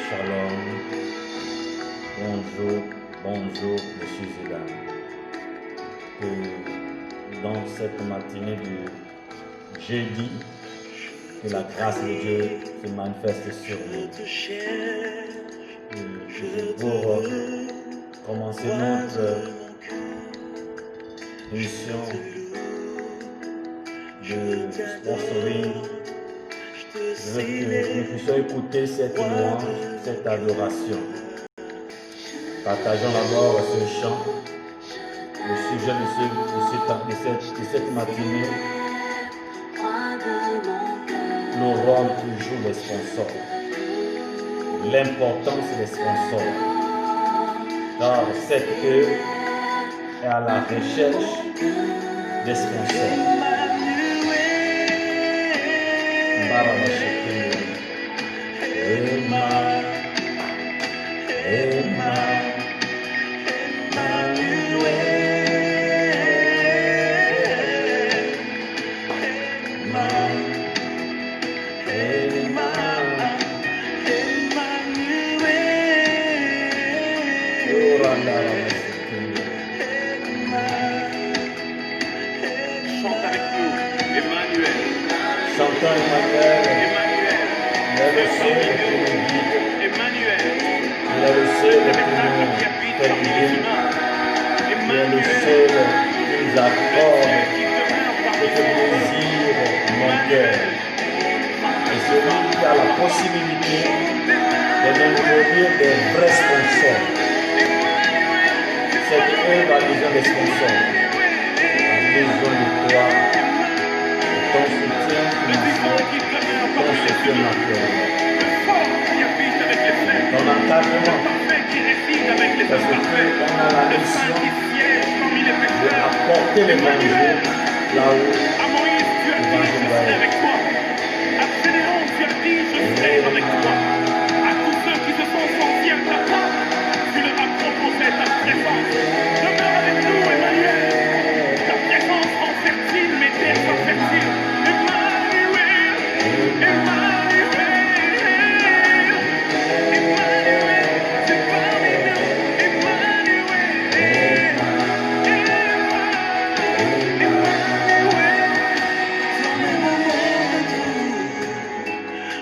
Shalom, bonjour, bonjour, messieurs et dames. Que dans cette matinée du jeudi, que la grâce de Dieu se manifeste sur nous. Pour commencer notre émission de sponsoring, je veux que nous puissions écouter cette louange, cette adoration. Partageons d'abord ce chant, le sujet de cette matinée, le rôle que jouent les sponsors, l'importance des sponsors, car cette heure est à la recherche des sponsors. Chantons Emmanuel, il est le seul qui nous guide, il est le seul qui nous fait vivre, il est le seul qui nous accorde ce que désire mon cœur. Et celui qui a la possibilité de m'introduire des vrais sponsors. Cette œuvre a besoin des sponsors, a besoin de toi. Ton soutien financier, ton soutien matériel, ton encadrement, parce qu'on a la mission d'apporter l'évangile là où l'évangile va être. À tous ceux qui se sont sentis à ta part, tu leur as proposé ta présence. Demeure avec nous, Emmanuel. Ta présence rend fertile mes terres sont fertiles.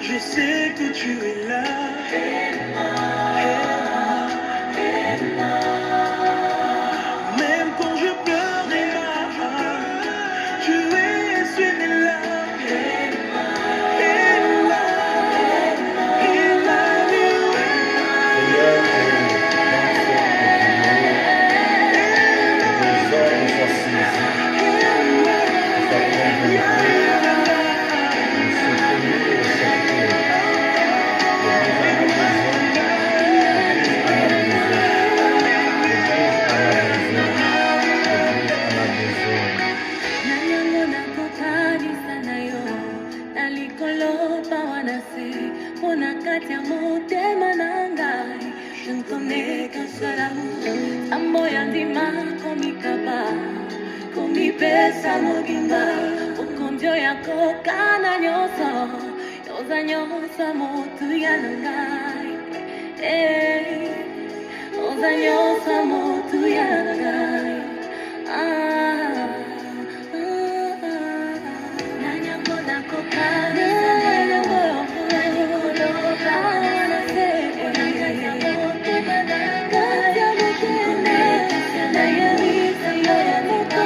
Je sais que tu es là. Même quand je pleure et tu es sur les larmes. Pesa mugimba, ukonjo yako kana nyoso, yoza nyosa motu yanangai, yoza nyosa motu yanangai, nanyango nako kana, nanyango kana se, nanyango kana kaya mukune, nayamisa yoyamuka.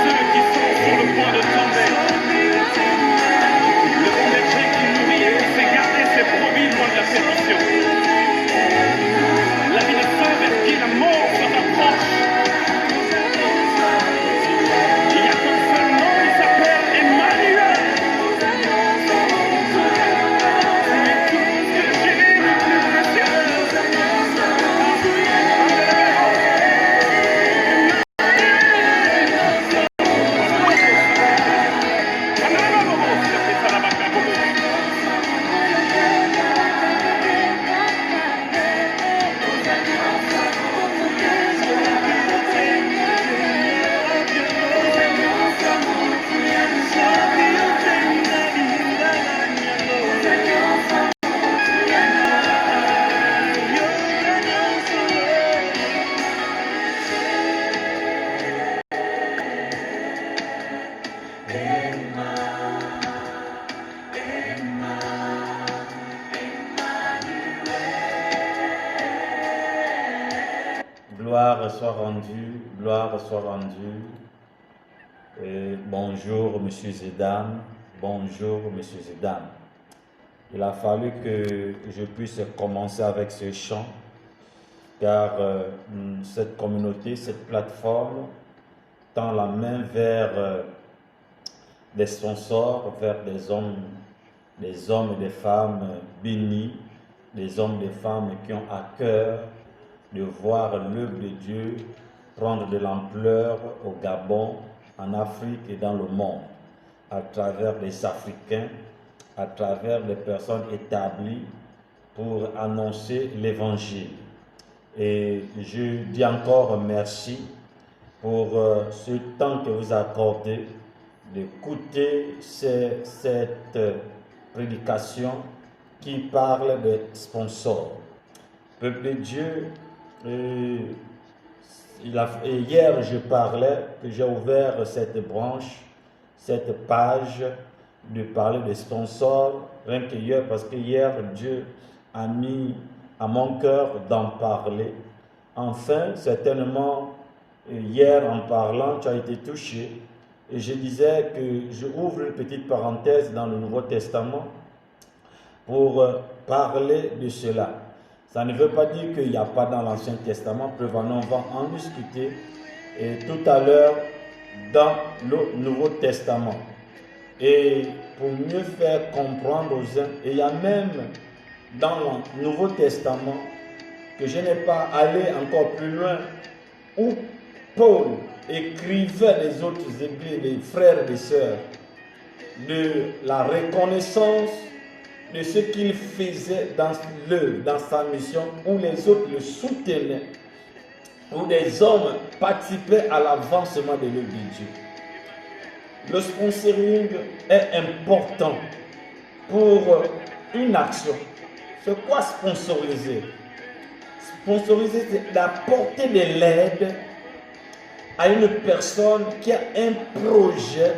Ceux qui sont sur le point de tomber, soit rendue, gloire soit rendue. Et bonjour, Monsieur Zedane. Bonjour, Monsieur Zedane. Il a fallu que je puisse commencer avec ce chant, car cette communauté, cette plateforme, tend la main vers des sponsors, vers des hommes et des femmes bénis, des hommes et des femmes qui ont à cœur de voir l'œuvre de Dieu prendre de l'ampleur au Gabon, en Afrique et dans le monde, à travers les Africains, à travers les personnes établies pour annoncer l'évangile. Et je dis encore merci pour ce temps que vous accordez d'écouter cette prédication qui parle des sponsors. Peuple de Dieu, hier je parlais que j'ai ouvert cette branche, cette page de parler des sponsors, rien que hier, parce que hier Dieu a mis à mon cœur d'en parler. Enfin, certainement, hier en parlant, tu as été touché. Et je disais que je ouvre une petite parenthèse dans le Nouveau Testament pour parler de cela. Ça ne veut pas dire qu'il n'y a pas dans l'Ancien Testament, on va en discuter et tout à l'heure dans le Nouveau Testament. Et pour mieux faire comprendre aux uns, et il y a même dans le Nouveau Testament que je n'ai pas allé encore plus loin, où Paul écrivait les autres églises, les frères et les sœurs, de la reconnaissance de ce qu'il faisait dans l'œuvre, dans sa mission, où les autres le soutenaient, où des hommes participaient à l'avancement de l'œuvre de Dieu. Le sponsoring est important pour une action. C'est quoi sponsoriser? Sponsoriser, c'est d'apporter de l'aide à une personne qui a un projet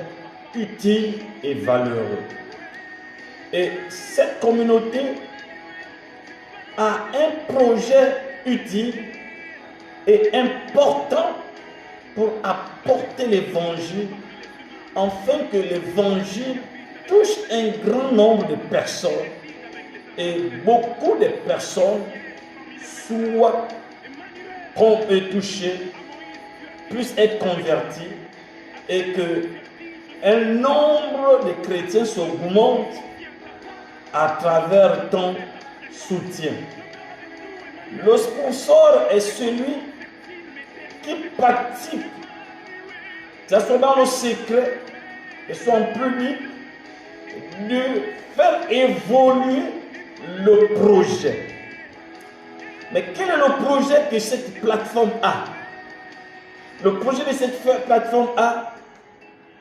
utile et valeureux. Et cette communauté a un projet utile et important pour apporter l'évangile, afin que l'évangile touche un grand nombre de personnes et beaucoup de personnes soient touchées, puissent être converties et que un nombre de chrétiens s'augmente à travers ton soutien. Le sponsor est celui qui participe, que ce soit dans le secret, que ce soit en public, de faire évoluer le projet. Mais quel est le projet que cette plateforme a? Le projet de cette plateforme a,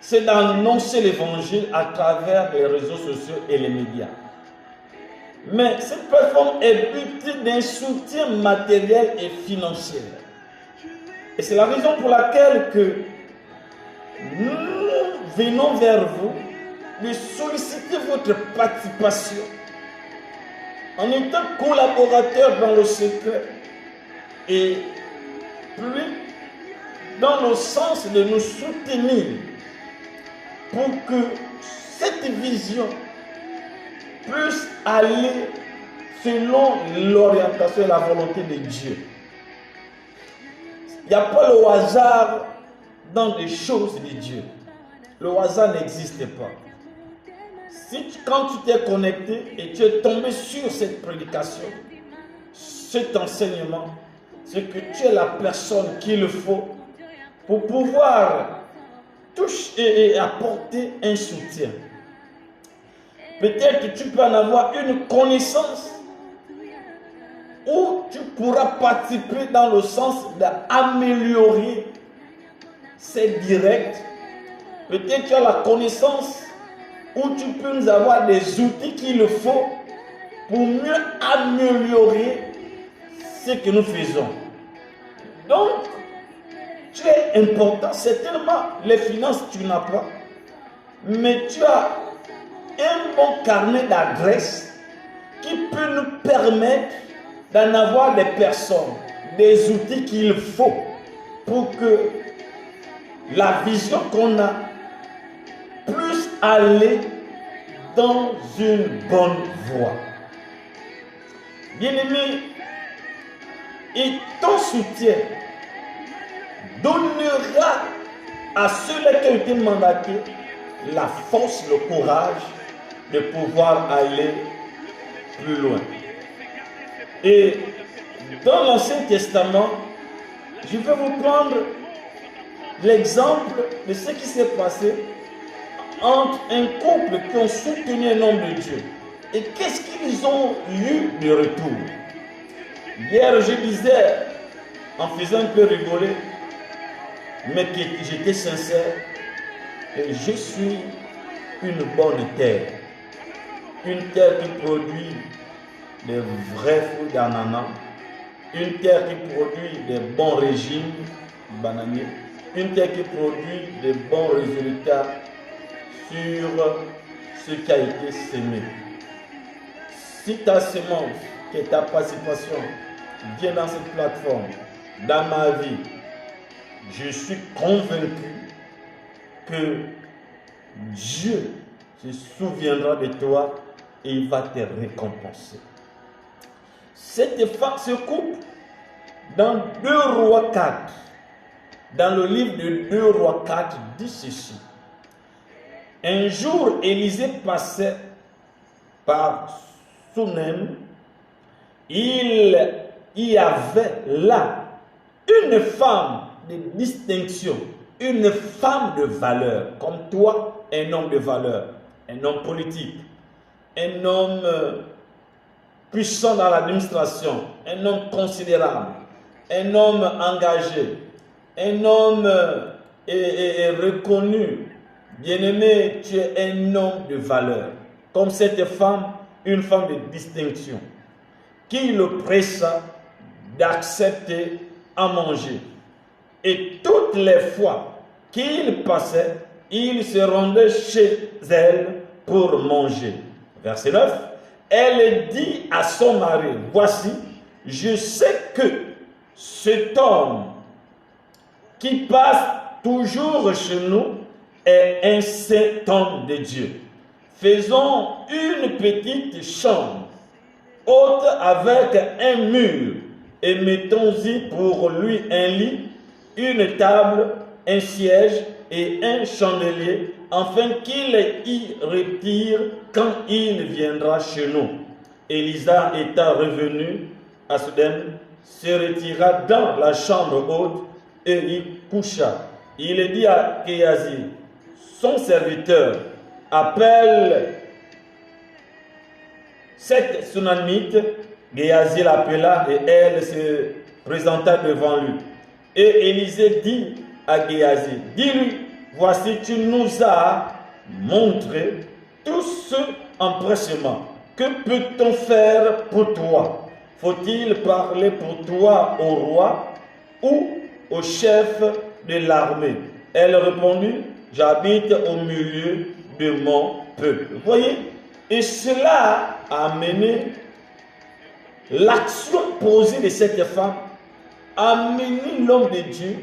c'est d'annoncer l'évangile à travers les réseaux sociaux et les médias. Mais cette plateforme est dotée d'un soutien matériel et financier. Et c'est la raison pour laquelle que nous venons vers vous de solliciter votre participation en étant collaborateur dans le secret et plus dans le sens de nous soutenir pour que cette vision puisse aller selon l'orientation et la volonté de Dieu. Il n'y a pas le hasard dans les choses de Dieu. Le hasard n'existe pas. Quand tu t'es connecté et tu es tombé sur cette prédication, cet enseignement, c'est que tu es la personne qu'il faut pour pouvoir toucher et apporter un soutien. Peut-être que tu peux en avoir une connaissance où tu pourras participer dans le sens d'améliorer ces directs. Peut-être que tu as la connaissance où tu peux nous avoir des outils qu'il faut pour mieux améliorer ce que nous faisons. Donc, tu es important. Certainement, les finances, tu n'as pas. Mais tu as un bon carnet d'adresses qui peut nous permettre d'en avoir des personnes, des outils qu'il faut pour que la vision qu'on a puisse aller dans une bonne voie. Bien-aimé, et ton soutien donnera à ceux-là qui ont été mandatés la force, le courage de pouvoir aller plus loin. Et dans l'Ancien Testament, je vais vous prendre l'exemple de ce qui s'est passé entre un couple qui ont soutenu un homme de Dieu. Et qu'est-ce qu'ils ont eu de retour? Hier, je disais, en faisant un peu rigoler, mais que j'étais sincère, que je suis une bonne terre. Une terre qui produit des vrais fruits d'ananas, une terre qui produit des bons régimes bananiers, une terre qui produit des bons résultats sur ce qui a été semé. Si ta semence, qui est ta participation, vient dans cette plateforme, dans ma vie, je suis convaincu que Dieu se souviendra de toi et il va te récompenser. Cette femme, ce couple, dans 2 Rois 4, dans le livre de 2 Rois 4, dit ceci. Un jour, Élisée passait par Sunem. Il y avait là une femme de distinction, une femme de valeur, comme toi, un homme de valeur, un homme politique, un homme puissant dans l'administration, un homme considérable, un homme engagé, un homme reconnu. Bien-aimé, tu es un homme de valeur. Comme cette femme, une femme de distinction, qui le pressa d'accepter à manger. Et toutes les fois qu'il passait, il se rendait chez elle pour manger. Verset 9. Elle dit à son mari, voici, je sais que cet homme qui passe toujours chez nous est un saint homme de Dieu. Faisons une petite chambre haute avec un mur et mettons-y pour lui un lit, une table, un siège et un chandelier, afin qu'il y retire quand il viendra chez nous. Élisa étant revenu à Sudem, se retira dans la chambre haute et y coucha. Il dit à Géasi, son serviteur, appelle cette Sunamite. Géasi l'appela et elle se présenta devant lui. Et Élisée dit à Géasi, dis-lui, voici tu nous as montré tout ce empressement. Que peut-on faire pour toi? Faut-il parler pour toi au roi ou au chef de l'armée? Elle répondit, j'habite au milieu de mon peuple. Vous voyez? Et cela a amené l'action posée de cette femme, a amené l'homme de Dieu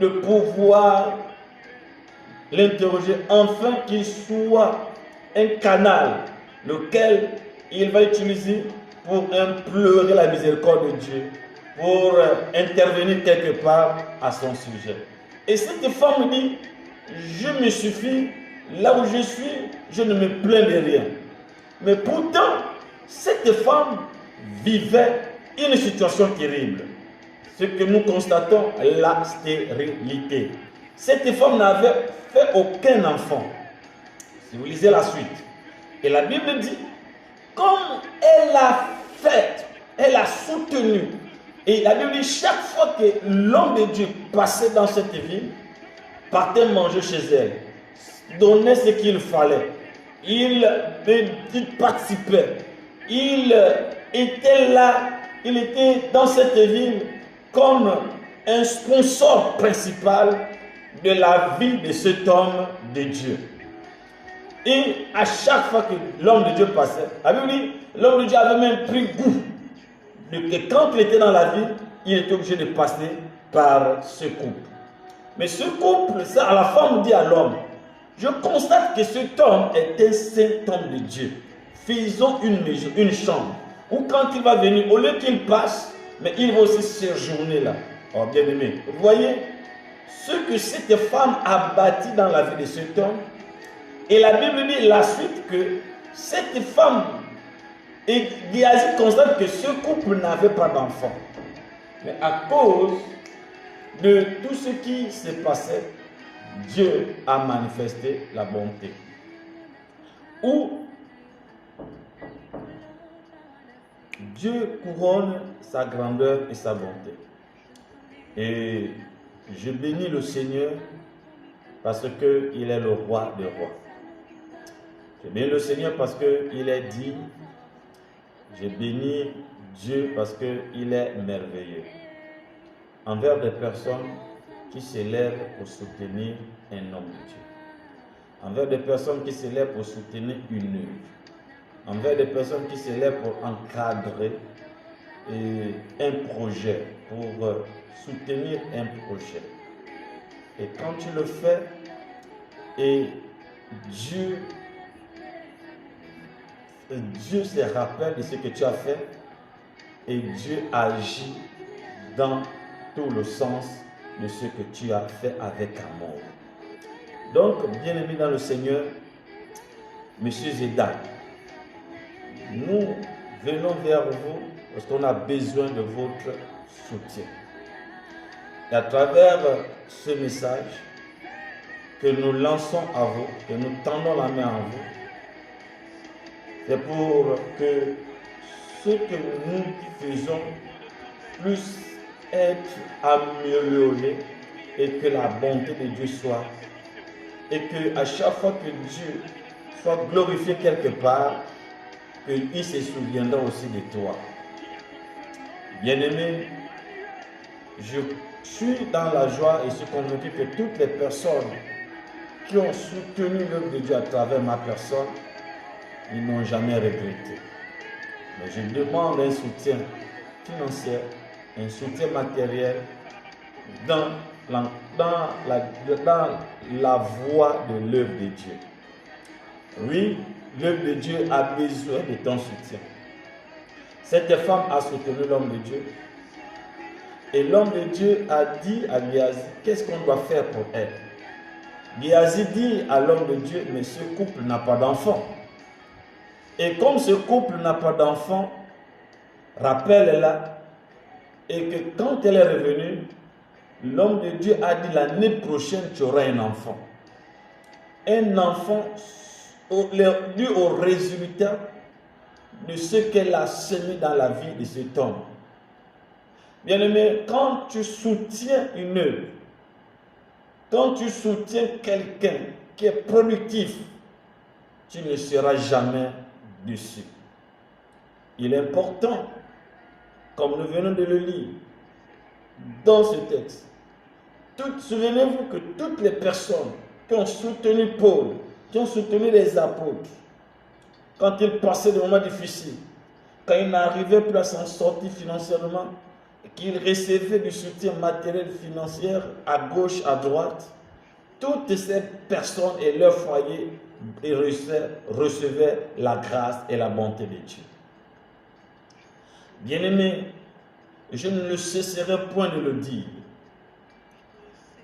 de pouvoir l'interroger, afin qu'il soit un canal, lequel il va utiliser pour implorer la miséricorde de Dieu, pour intervenir quelque part à son sujet. Et cette femme dit, je me suffis, là où je suis, je ne me plains de rien. Mais pourtant, cette femme vivait une situation terrible. Ce que nous constatons, la stérilité. Cette femme n'avait fait aucun enfant. Si vous lisez la suite. Et la Bible dit, comme elle a fait, elle a soutenu. Et la Bible dit, chaque fois que l'homme de Dieu passait dans cette ville, partait manger chez elle, donnait ce qu'il fallait. Il participait. Il était là, il était dans cette ville comme un sponsor principal de la vie de cet homme de Dieu. Et à chaque fois que l'homme de Dieu passait, la Bible dit, l'homme de Dieu avait même pris goût de que quand il était dans la ville, il était obligé de passer par ce couple. Mais ce couple, ça, la femme dit à l'homme, je constate que cet homme est un saint homme de Dieu. Faisons une maison, une chambre, où quand il va venir, au lieu qu'il passe, mais il va aussi séjourner là. Oh, bien aimé, vous voyez ce que cette femme a bâti dans la vie de cet homme. Et la Bible dit la suite que cette femme, et Géasi constate que ce couple n'avait pas d'enfant. Mais à cause de tout ce qui se passait, Dieu a manifesté la bonté. Où Dieu couronne sa grandeur et sa bonté. Et je bénis le Seigneur parce qu'il est le roi des rois. Je bénis le Seigneur parce qu'il est digne. Je bénis Dieu parce qu'il est merveilleux. Envers des personnes qui se lèvent pour soutenir un homme de Dieu. Envers des personnes qui se lèvent pour soutenir une œuvre. Envers des personnes qui se lèvent pour encadrer un projet, pour soutenir un projet. Et quand tu le fais, et Dieu se rappelle de ce que tu as fait, et Dieu agit dans tout le sens de ce que tu as fait avec amour. Donc, bien-aimés dans le Seigneur, Monsieur Zeda, nous venons vers vous parce qu'on a besoin de votre soutien. Et à travers ce message que nous lançons à vous, que nous tendons la main à vous, c'est pour que ce que nous faisons puisse être amélioré et que la bonté de Dieu soit, et que à chaque fois que Dieu soit glorifié quelque part, qu'il se souviendra aussi de toi. Bien-aimé, je suis dans la joie et suis convaincu que toutes les personnes qui ont soutenu l'œuvre de Dieu à travers ma personne, ils n'ont jamais regretté. Mais je demande un soutien financier, un soutien matériel dans la voie de l'œuvre de Dieu. Oui, l'œuvre de Dieu a besoin de ton soutien. Cette femme a soutenu l'homme de Dieu. Et l'homme de Dieu a dit à Géasi, qu'est-ce qu'on doit faire pour elle? Géasi dit à l'homme de Dieu, mais ce couple n'a pas d'enfant. Et comme ce couple n'a pas d'enfant, rappelle-la, et que quand elle est revenue, l'homme de Dieu a dit, l'année prochaine, tu auras un enfant. Un enfant dû au résultat de ce qu'elle a semé dans la vie de cet homme. Bien-aimé, quand tu soutiens une œuvre, quand tu soutiens quelqu'un qui est productif, tu ne seras jamais déçu. Il est important, comme nous venons de le lire dans ce texte, souvenez-vous que toutes les personnes qui ont soutenu Paul, qui ont soutenu les apôtres, quand ils passaient des moments difficiles, quand ils n'arrivaient plus à s'en sortir financièrement, qu'ils recevaient du soutien matériel financier à gauche, à droite, toutes ces personnes et leurs foyers recevaient la grâce et la bonté de Dieu. Bien-aimés, je ne cesserai point de le dire.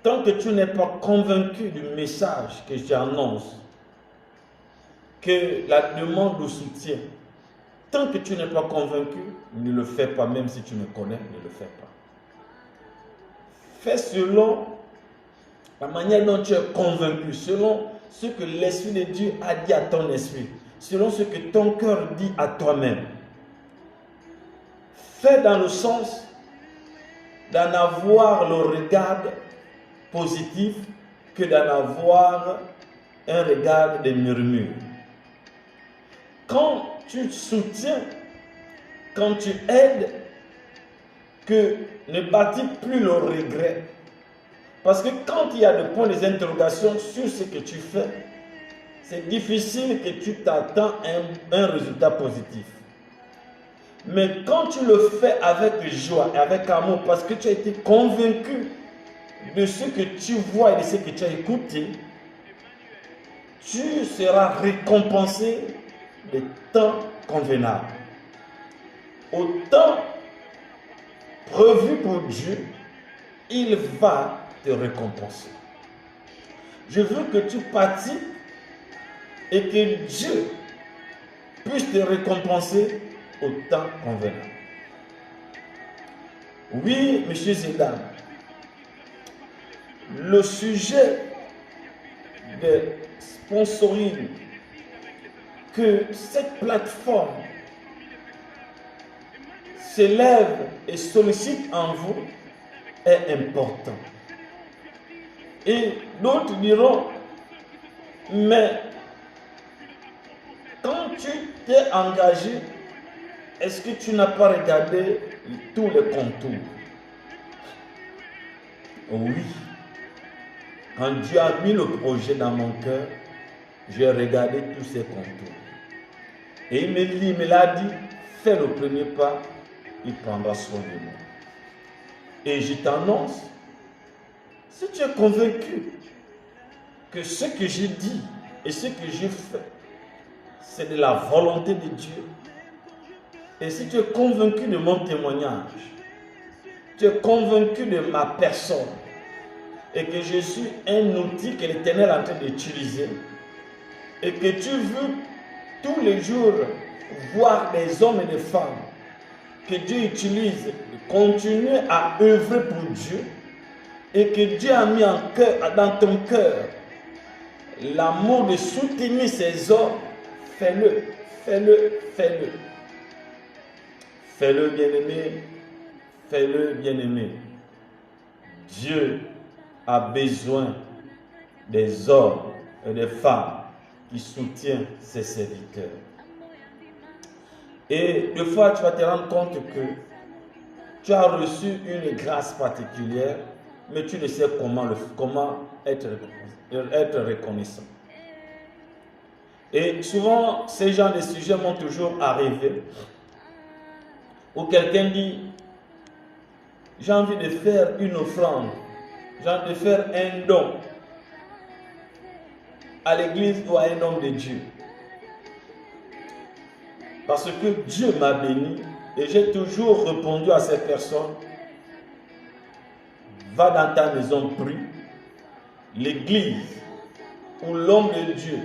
Tant que tu n'es pas convaincu du message que j'annonce, que la demande de soutien, tant que tu n'es pas convaincu, ne le fais pas, même si tu me connais, ne le fais pas. Fais selon la manière dont tu es convaincu, selon ce que l'Esprit de Dieu a dit à ton esprit, selon ce que ton cœur dit à toi-même. Fais dans le sens d'en avoir le regard positif que d'en avoir un regard de murmure. Quand tu soutiens, quand tu aides, que ne bâtis plus le regret. Parce que quand il y a des points d'interrogation sur ce que tu fais, c'est difficile que tu t'attends à un résultat positif. Mais quand tu le fais avec joie et avec amour, parce que tu as été convaincu de ce que tu vois et de ce que tu as écouté, tu seras récompensé de temps convenable. Au temps prévu pour Dieu, il va te récompenser. Je veux que tu participes et que Dieu puisse te récompenser au temps convenable. Oui, messieurs et dames, le sujet de sponsoring que cette plateforme s'élève et sollicite en vous est important. Et d'autres diront, mais quand tu t'es engagé, est-ce que tu n'as pas regardé tous les contours? Oui. Quand Dieu a mis le projet dans mon cœur, j'ai regardé tous ces contours. Et il me l'a dit, fais le premier pas, il prendra soin de moi. Et je t'annonce, si tu es convaincu que ce que je dis et ce que je fais, c'est de la volonté de Dieu, et si tu es convaincu de mon témoignage, tu es convaincu de ma personne, et que je suis un outil que l'Éternel est en train d'utiliser, et que tu veux tous les jours voir des hommes et des femmes que Dieu utilise, continuer à œuvrer pour Dieu, et que Dieu a mis dans ton cœur l'amour de soutenir ces hommes, fais-le, fais-le, fais-le. Fais-le, bien-aimé, fais-le, bien-aimé. Dieu a besoin des hommes et des femmes qui soutiennent ses serviteurs. Et des fois, tu vas te rendre compte que tu as reçu une grâce particulière, mais tu ne sais comment être reconnaissant. Et souvent, ces genres de sujets m'ont toujours arrivé, où quelqu'un dit, j'ai envie de faire une offrande, j'ai envie de faire un don à l'église ou à un homme de Dieu. Parce que Dieu m'a béni et j'ai toujours répondu à ces personnes, va dans ta maison, prie, l'église ou l'homme de Dieu,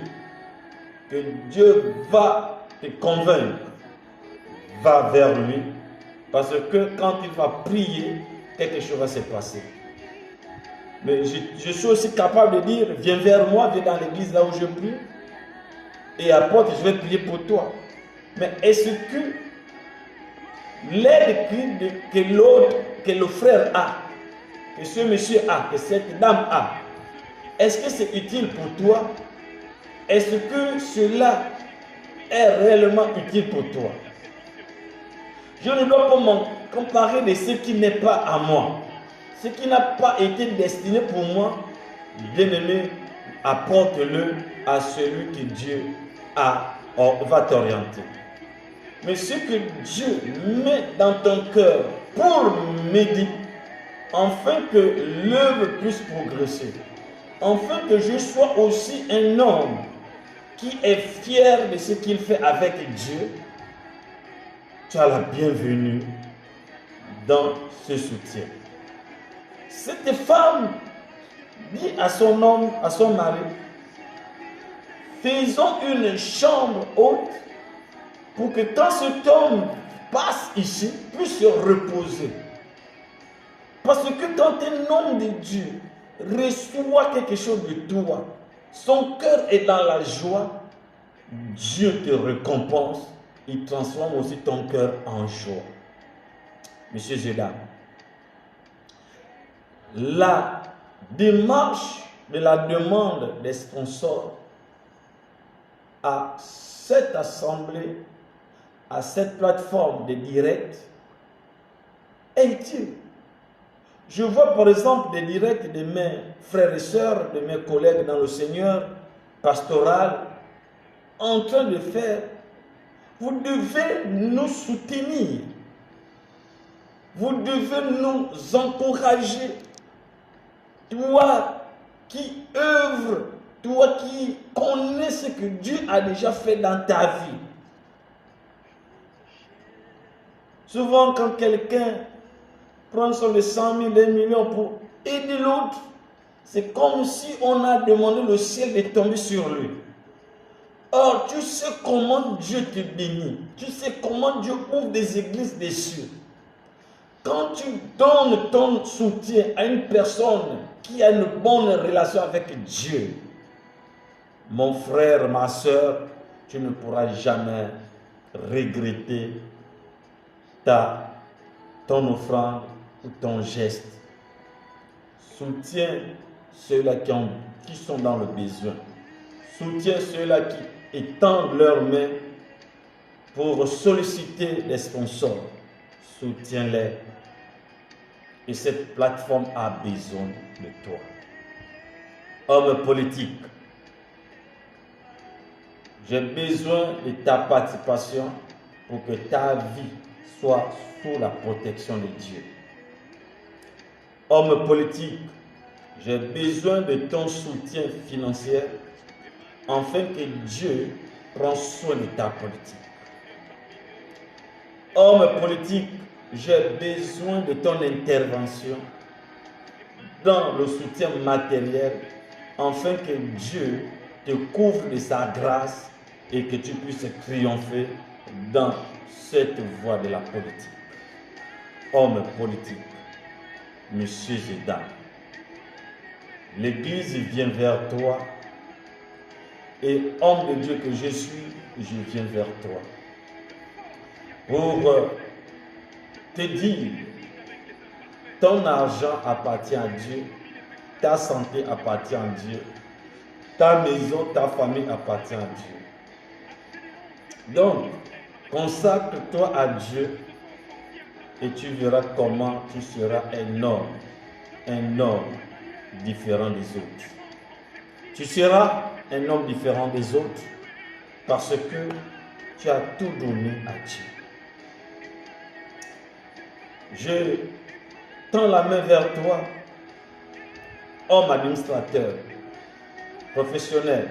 que Dieu va te convaincre, va vers lui, parce que quand il va prier, quelque chose va se passer. Mais je suis aussi capable de dire, viens vers moi, viens dans l'église là où je prie, et apporte, je vais prier pour toi. Mais est-ce que l'aide que le frère a, que ce monsieur a, que cette dame a, est-ce que c'est utile pour toi? Est-ce que cela est réellement utile pour toi? Je ne dois pas me comparer de ce qui n'est pas à moi. Ce qui n'a pas été destiné pour moi, bien-aimé, apporte-le à celui que Dieu va t'orienter. Mais ce que Dieu met dans ton cœur pour m'aider, afin que l'œuvre puisse progresser, afin que je sois aussi un homme qui est fier de ce qu'il fait avec Dieu, tu as la bienvenue dans ce soutien. Cette femme dit à son homme, à son mari, faisons une chambre haute pour que quand cet homme passe ici, puisse se reposer. Parce que quand un homme de Dieu reçoit quelque chose de toi, son cœur est dans la joie, Dieu te récompense, il transforme aussi ton cœur en joie. Messieurs et dames, la démarche de la demande des sponsors à cette assemblée, à cette plateforme de direct, est utile. Je vois par exemple des directs de mes frères et sœurs, de mes collègues dans le Seigneur, pastoral, en train de faire. Vous devez nous soutenir. Vous devez nous encourager. toi qui œuvres, toi qui connais ce que Dieu a déjà fait dans ta vie. Souvent, quand quelqu'un prend sur les 100 000, 1 million pour aider l'autre, c'est comme si on a demandé le ciel de tomber sur lui. Or, tu sais comment Dieu te bénit. Tu sais comment Dieu ouvre des églises des cieux. Quand tu donnes ton soutien à une personne qui a une bonne relation avec Dieu, mon frère, ma soeur, tu ne pourras jamais regretter ton offrande ou ton geste. Soutiens ceux-là qui sont dans le besoin. Soutiens ceux-là qui étendent leurs mains pour solliciter des sponsors. Soutiens-les. Et cette plateforme a besoin de toi. Homme politique, j'ai besoin de ta participation pour que ta vie soit sous la protection de Dieu. Homme politique, j'ai besoin de ton soutien financier afin que Dieu prenne soin de ta politique. Homme politique, j'ai besoin de ton intervention dans le soutien matériel afin que Dieu te couvre de sa grâce et que tu puisses triompher dans cette voie de la politique. Homme politique, messieurs et dames, l'Église vient vers toi et homme de Dieu que je suis, je viens vers toi pour te dire, ton argent appartient à Dieu, ta santé appartient à Dieu, ta maison, ta famille appartient à Dieu. Donc, consacre-toi à Dieu et tu verras comment tu seras un homme différent des autres. Tu seras un homme différent des autres parce que tu as tout donné à Dieu. Je tends la main vers toi, homme administrateur, professionnel,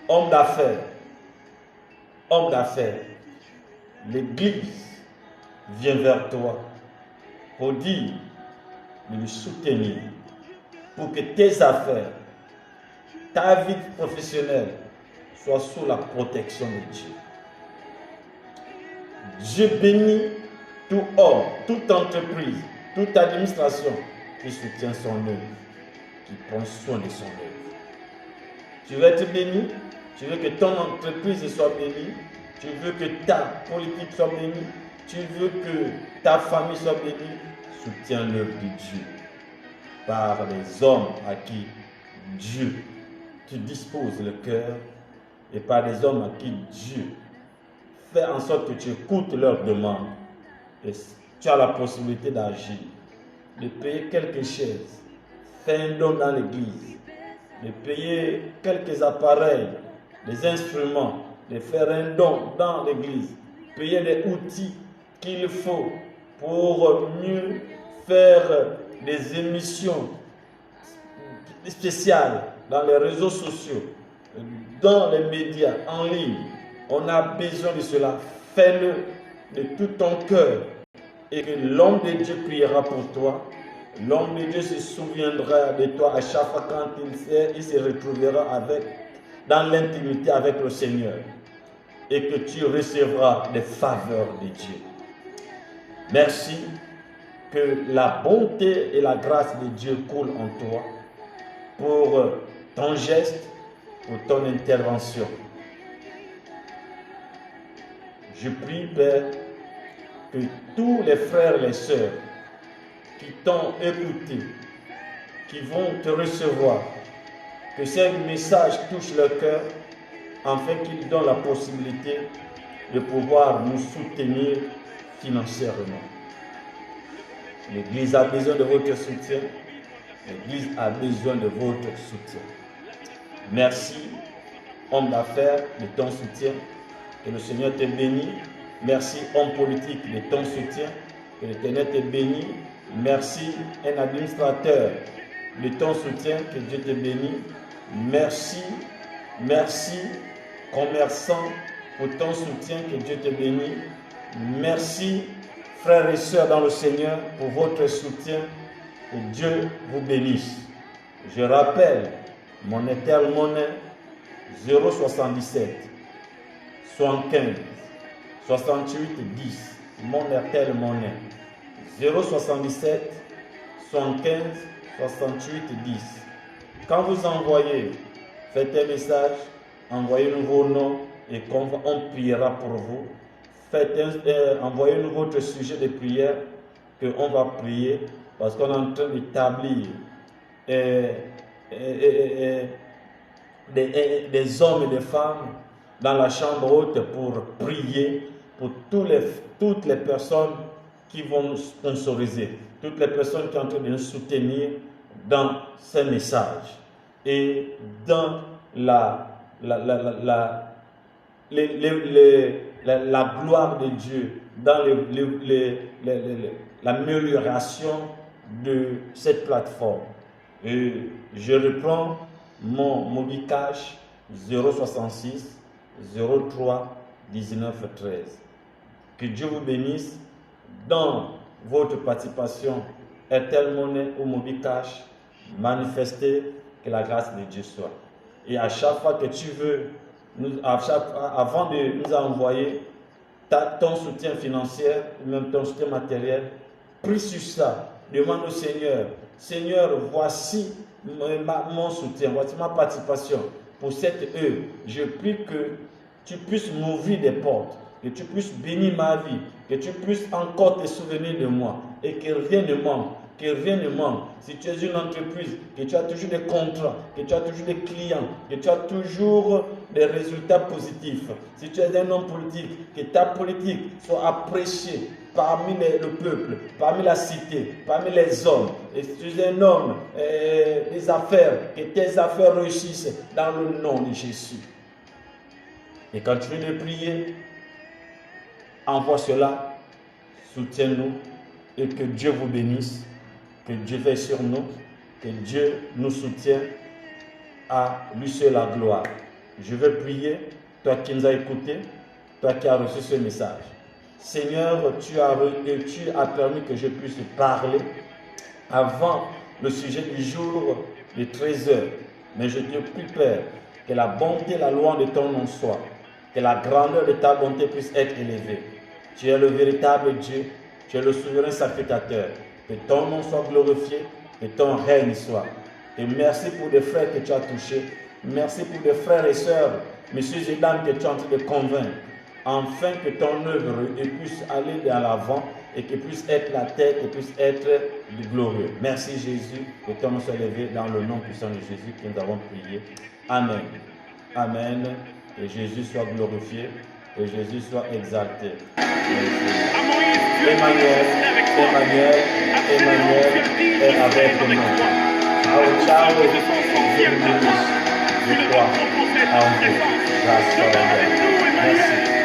homme d'affaires. L'Église vient vers toi pour dire de le soutenir, pour que tes affaires, ta vie professionnelle soient sous la protection de Dieu. Dieu bénit tout homme, toute entreprise, toute administration qui soutient son œuvre, qui prend soin de son œuvre. Tu veux être béni, tu veux que ton entreprise soit bénie, tu veux que ta politique soit bénie, tu veux que ta famille soit bénie, soutiens l'œuvre de Dieu par les hommes à qui Dieu te dispose le cœur et par les hommes à qui Dieu fait en sorte que tu écoutes leurs demandes. Et tu as la possibilité d'agir, de payer quelques chaises, faire un don dans l'église, de payer quelques appareils, des instruments, de faire un don dans l'église, payer les outils qu'il faut pour mieux faire des émissions spéciales dans les réseaux sociaux, dans les médias, en ligne. On a besoin de cela. Fais-le de tout ton cœur et que l'homme de Dieu priera pour toi. L'homme de Dieu se souviendra de toi à chaque fois quand il se retrouvera dans l'intimité avec le Seigneur et que tu recevras des faveurs de Dieu. Merci, que la bonté et la grâce de Dieu coulent en toi pour ton geste, pour ton intervention. Je prie, Père, que tous les frères et les sœurs qui t'ont écouté, qui vont te recevoir, que ces messages touchent leur cœur, afin qu'ils donnent la possibilité de pouvoir nous soutenir financièrement. L'Église a besoin de votre soutien. L'Église a besoin de votre soutien. Merci, homme d'affaires, de ton soutien. Que le Seigneur te bénisse. Merci, homme politique, de ton soutien. Que l'Éternel te bénisse. Merci, un administrateur de ton soutien, que Dieu te bénisse. Merci, merci, commerçant, pour ton soutien, que Dieu te bénisse. Merci, frères et sœurs dans le Seigneur, pour votre soutien, que Dieu vous bénisse. Je rappelle mon Airtel Money 077 75 68 10. Mon Airtel Money 077 75 68 10. Quand vous envoyez, faites un message, envoyez-nous vos noms et on priera pour vous. Envoyez-nous votre sujet de prière qu'on va prier parce qu'on est en train d'établir des hommes et des femmes dans la chambre haute pour prier pour toutes les personnes qui vont nous sponsoriser, toutes les personnes qui sont en train de nous soutenir dans ces messages et dans la gloire de Dieu, dans l'amélioration de cette plateforme. Et je reprends mon Mobicash 066 03 19 13. Que Dieu vous bénisse dans votre participation Airtel Money ou Mobicash. Manifestez, que la grâce de Dieu soit. Et à chaque fois que tu veux, avant de nous envoyer ton soutien financier, même ton soutien matériel, prie sur ça. Demande au Seigneur, Seigneur, voici mon soutien, voici ma participation pour cette œuvre. Je prie que tu puisses m'ouvrir des portes, que tu puisses bénir ma vie, que tu puisses encore te souvenir de moi et que rien ne manque. Que rien ne manque. Si tu es une entreprise, que tu as toujours des contrats, que tu as toujours des clients, que tu as toujours des résultats positifs. Si tu es un homme politique, que ta politique soit appréciée parmi le peuple, parmi la cité, parmi les hommes. Et si tu es un homme des affaires, que tes affaires réussissent dans le nom de Jésus. Et quand tu viens de prier, envoie cela, soutiens-nous et que Dieu vous bénisse. Que Dieu veille sur nous, que Dieu nous soutienne, à lui seul la gloire. Je veux prier, toi qui nous as écoutés, toi qui as reçu ce message. Seigneur, tu as permis que je puisse parler avant le sujet du jour de 13h. Mais je te prie, Père, que la bonté et la louange de ton nom soit, que la grandeur de ta bonté puisse être élevée. Tu es le véritable Dieu, tu es le souverain sacrificateur. Que ton nom soit glorifié, que ton règne soit. Et merci pour les frères que tu as touchés. Merci pour les frères et sœurs, messieurs et dames, que tu es en train de convaincre. Afin que ton œuvre puisse aller de l'avant et que puisse être la tête et puisse être du glorieux. Merci Jésus, que ton nom soit élevé dans le nom puissant de Jésus que nous avons prié. Amen. Amen. Que Jésus soit glorifié, que Jésus soit exalté. Emmanuel est avec nous. Ciao, je crois en vous. Grâce à Dieu. Merci.